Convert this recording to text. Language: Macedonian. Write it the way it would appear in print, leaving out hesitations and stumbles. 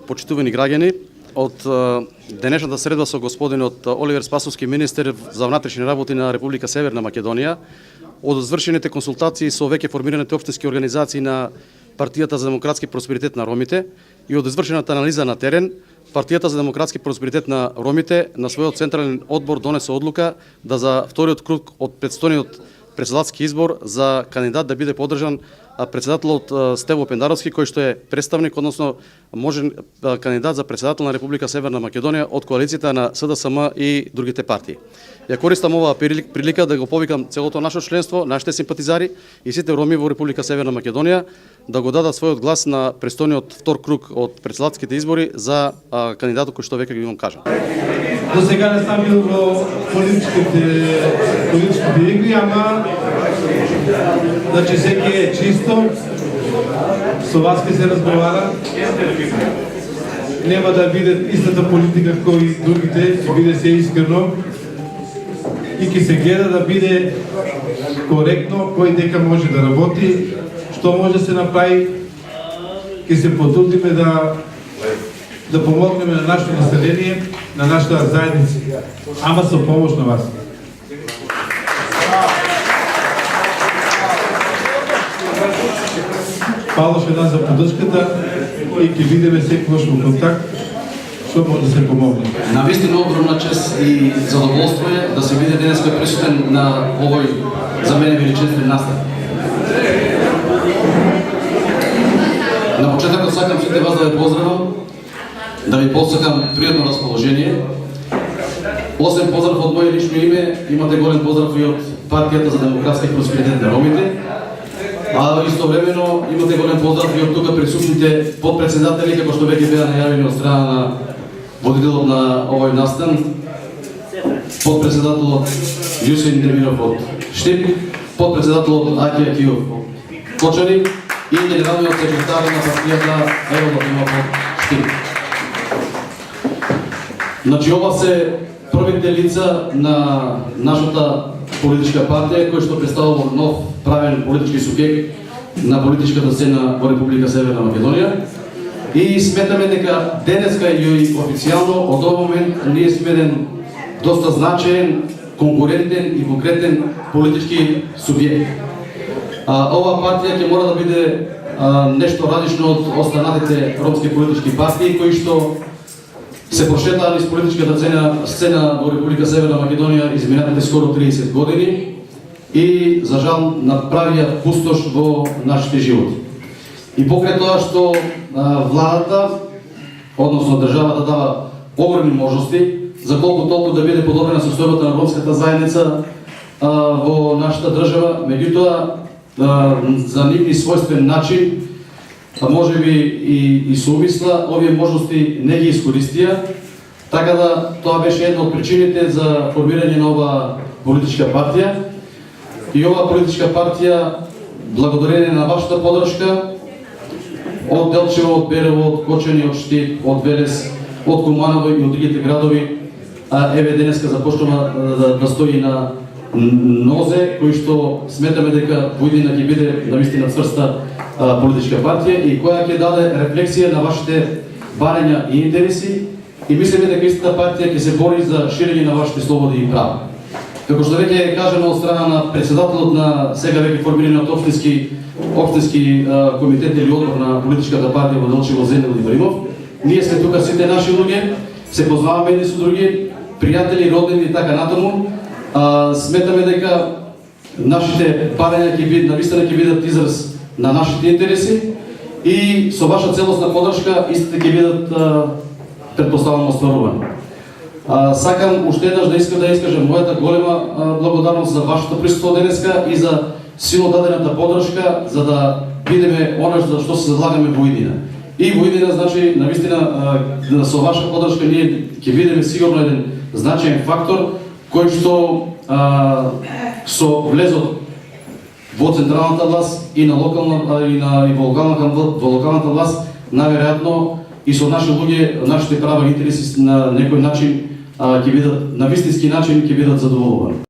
Почитувани граѓани, од денешната средба со господинот Оливер Спасовски, министер за внатрешни работи на Република Северна Македонија, од извршените консултации со веќе формираните општински организации на Партијата за демократски просперитет на ромите и од извршената анализа на терен, Партијата за демократски просперитет на ромите на својот централен одбор донесе одлука да за вториот круг од предстојниот председателски избор за кандидат да биде подржан председателот Стево Пендаровски, кој што е представник, односно можен кандидат за председател на Република Северна Македонија од коалицијата на СДСМ и другите партии. Ја користам оваа прилика да го повикам целото наше членство, нашите симпатизари и сите роми во Република Северна Македонија да го дадат својот глас на престојниот втор круг од председателските избори за кандидатот кој што веќе ги имам кажа. До сега не сам бил во политичките игри, ама значи секи е чисто, со вас ќе се разговара, нема да биде истата политика кои другите, ќе биде се искрено и ќе се гледа да биде коректно, кој дека може да работи, што може да се направи, ќе се потрудиме да помогнеме на нашето население, на нашата заедница, ама со помош на вас. Фала ше една за поддршката и ќе видиме секогаш во контакт што може да се помогне. Навистина огромна чест и задоволство е да се види денеска присутен на овој за мене величествен настан. На почетокот сакам сите вас да ве поздравам, да ви посакам пријатно расположение. Освен поздрав од моје лично име, имате голем поздрав и од Партијата за демократски просперитет на ромите, а истовремено имате голем поздрав и од тука присутните подпредседатели, како што веќе беа најавени од страна на водителот на овој настан, подпредседателот Јусин Демиров од Штип, подпредседателот Аки Акиов Кочани и генералниот секретар на партијата Ево Латимов од Штип. Значи, ова се првите лица на нашата политичка партија, кој што представува нов правен политички субјект на политичката сцена во Република Северна Македонија. И сметаме дека денеска и официјално од овој момент ние сме еден доста значаен, конкурентен и конкретен политички субјект. Оваа партија ќе мора да биде нешто различно од останатите ромски политички партии кои што се прошетаа низ политичката сцена во Република Северна Македонија изминатите скоро 30 години и, за жал, направија пустош во нашите животи. И покрај тоа што владата, односно државата дава огромни можности за колку толку да биде подобрена состојбата на ромската заедница во нашата држава, меѓутоа за нивни својствен начин, може би и соумисла, овие можности не ги искористија, така да тоа беше една од причините за формирање на оваа политичка партија. И оваа политичка партија, благодарение на вашата поддршка, од Делчево, од Берево, од Кочани, од Штип, од Велес, од Куманово и од другите градови, еве денеска започнува да стои на нозе, кој што сметаме дека војдина ќе биде навистина цврста политичка партија и која ќе даде рефлексија на вашите барања и интереси и мислиме дека истата партија ќе се бори за ширење на вашите слободи и права. Како што веќе е кажано од страна на председателот на сега веќе формираниот општински комитет или одбор на политичката партија во Делчево, Зенел Ибраимов, ние сме тука сите наши луѓе, се познаваме едни со други, пријатели, роднини и така натаму. Сметаме дека нашите барања навистина ќе бидат израз на нашите интереси и со ваша целосна поддршка истите ќе бидат претпоставено остварувани. Сакам уште еднаш да искажам мојата голема благодарност за вашето присуство денеска и за силно дадената поддршка за да бидеме она за што се задлагаме во иднина. И во иднина, значи, навистина со ваша поддршка ние ќе бидеме сигурно еден значаен фактор кој што со влезот во централната власт и на локална и во локалната власт, најверојатно и со наши луѓе, нашите права и интереси на некој начин ќе бидат на вистински начин ќе бидат задоволувани.